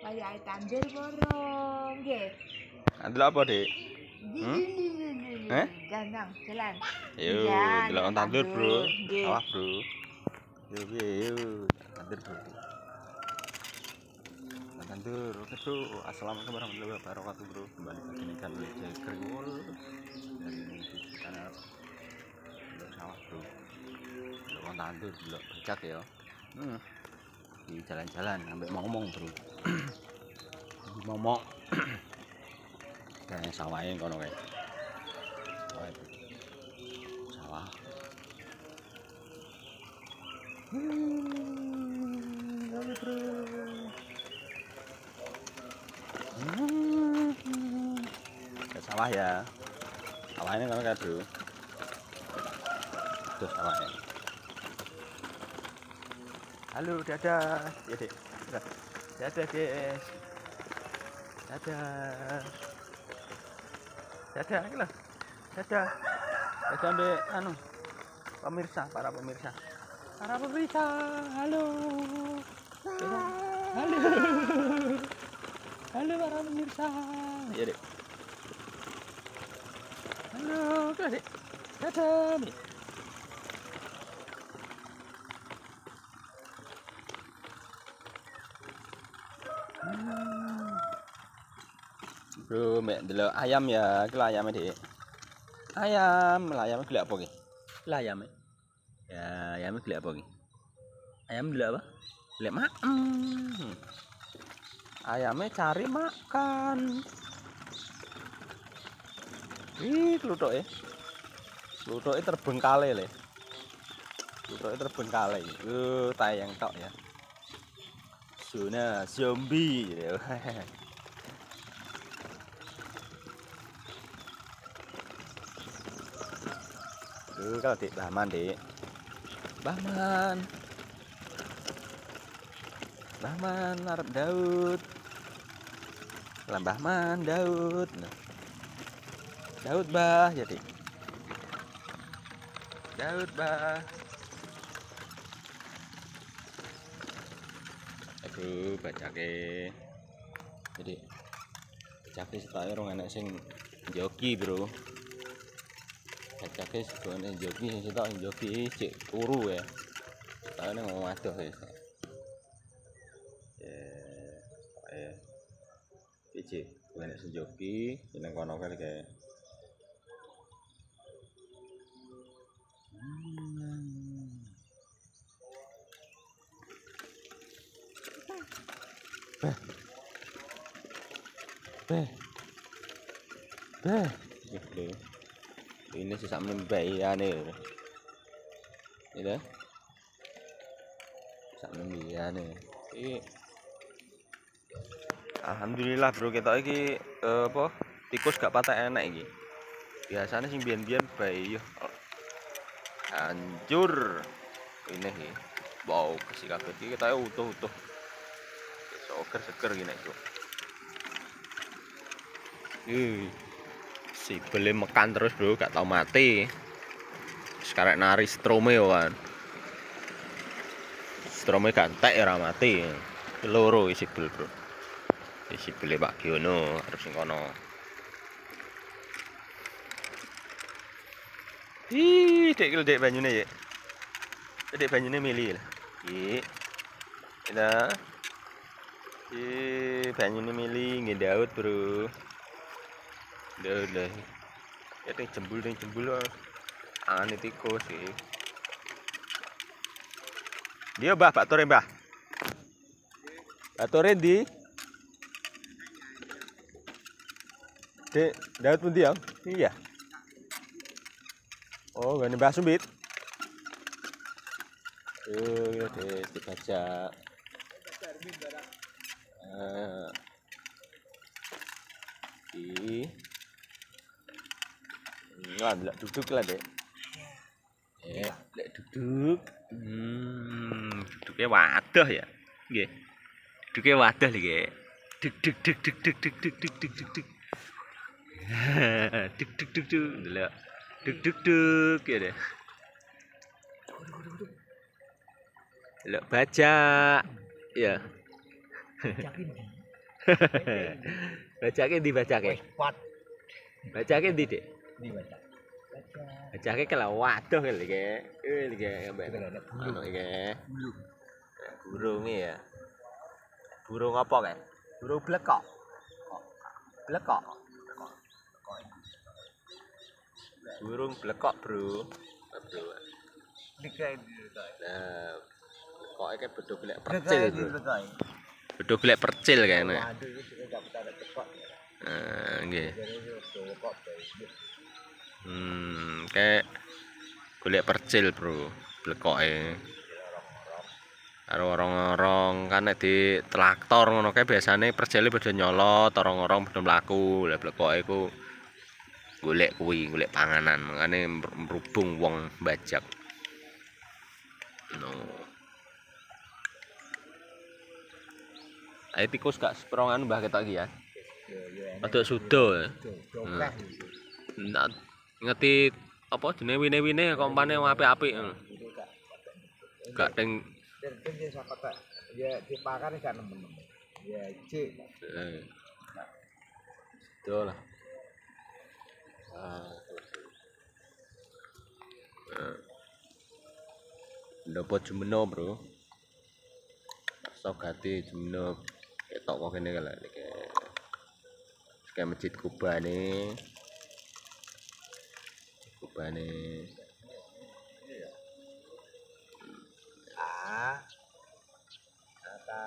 Kayak tandur borong, nggih. Delok apa, Dik? Jangan jalan. Yo, delok tandur, Bro. Sawah, Bro. Yo, yo, tandur, Bro. Tandur, oke, Bro. Assalamualaikum warahmatullahi wabarakatuh, Bro. Kembali lagi nih kan Jay Kriwol dari channel delok sawah, Bro. Delok tandur, delok becak ya. Di jalan-jalan sampai ngomong, Bro. Ngomong. Kayak sawahnya kono kayak. Sawah. Bro. Ke sawah ya. Sawahnya kono kayak, Bro. Tuh sawahnya. Halo, dadah. Ya, Dek. Dadah, guys. Dadah. Dadah, ini loh. Dadah. Dadah, Mbak. Anu. Pemirsa, para pemirsa. Para pemirsa, halo. Halo. Halo para pemirsa. Ya, Dek. Halo, Dek. Dadah, Mbak. Bro, mek delok ayam ya, iki ayame, Dik. Ayam gelek apa iki? Lah ayame. Ya, ayame gelek apa iki? Ayam gelek apa? Gelek makan. Ayame cari makan. Ih, klutuke. Klutuke terbengkalai le. Klutuke terbengkalai. Tayang tok ya. Zona zombie. Kalau Dik Bahman, Dik. Bahman arep Daud. Lah Bahman Daud. Daud Bah ya, Dik. Daud Bah. Aduh, bacake. Jadi bacake setahe rong enek sing joki, Bro. Bacake segone joki sing sitok joki cek turu ya. Tahu ning ngomong adoh ya. Iki enek sing joki ning kono kae. Ini sih sak membayane. Ini sak membayane. Iki alhamdulillah, Bro, kita iki apa tikus gak patek enak iki. Biasanya sing biyen-biyen bae yo. Hancur. Ini sih. Wow, kasih kabeh iki kita utuh-utuh. Seger-seger gini itu. Si beli makan terus, Bro, gak tau mati. Sekarang nari strome kan. Strome gak entek ya ora mati. Loro isi bel, Bro. Isi beli Pak Giono harus sing kono. Dek banyune ya. Dek banyune mili lah. Kita banyune mili nggih Daud, Bro. Daud lah. Ya ting jembul ane tikus sih. Dia Mbah, Pak Tore, Mbah. Pak Tore ndi? Dek, Daud pundi ya? Iya. Oh, gane Mbah Sumbit. Dek dibaca. Lah duduk lah, Dek. Lek duduk. Duduke wadah ya. Nggih. Duduke wadah lho, nggih. Duk. Duk. Delok. Duk ya deh. Delok bajak. Ya. Bajake ndi bajake? Kuat Bajake ndi, Dik? dibaca. Bajake kela waduh iki. Iki ambek Ada anu iki. bulu. Burung ya. Burung apa kae? Burung blekok. Blekok. Burung blekok, Bro. Bro. Dikai. Nah, kok kayak beduk golek percil, Dikai Bro. dikai. Beduk golek percil kayaknya. Waduh itu enggak kita ada tekok. Nggih. Jadi itu kok baik. Kayak golek percil, Bro. Blekoke. Karo orang-orang kan nek di traktor ngono kae biasane percile padha nyolot, orang-orang padha mlaku. Lah blekoke iku golek kuwi, golek panganan, makane merubung wong bajak. No. Ayo tikus gak seperongan mbah ketok iki ya. Padha sudo. Jokeh. Ngerti apa jenenge wine-wine kompane apik-apik. Gak teng Dan dia siapa tak? Ya dipakan kan nemen-nemen. Ya cek. Itu lah. Dapat jemeno, Bro. Sogati jemeno ketok kok kene kala iki. Kayak masjid Kuba nih. Kuba nih. Kata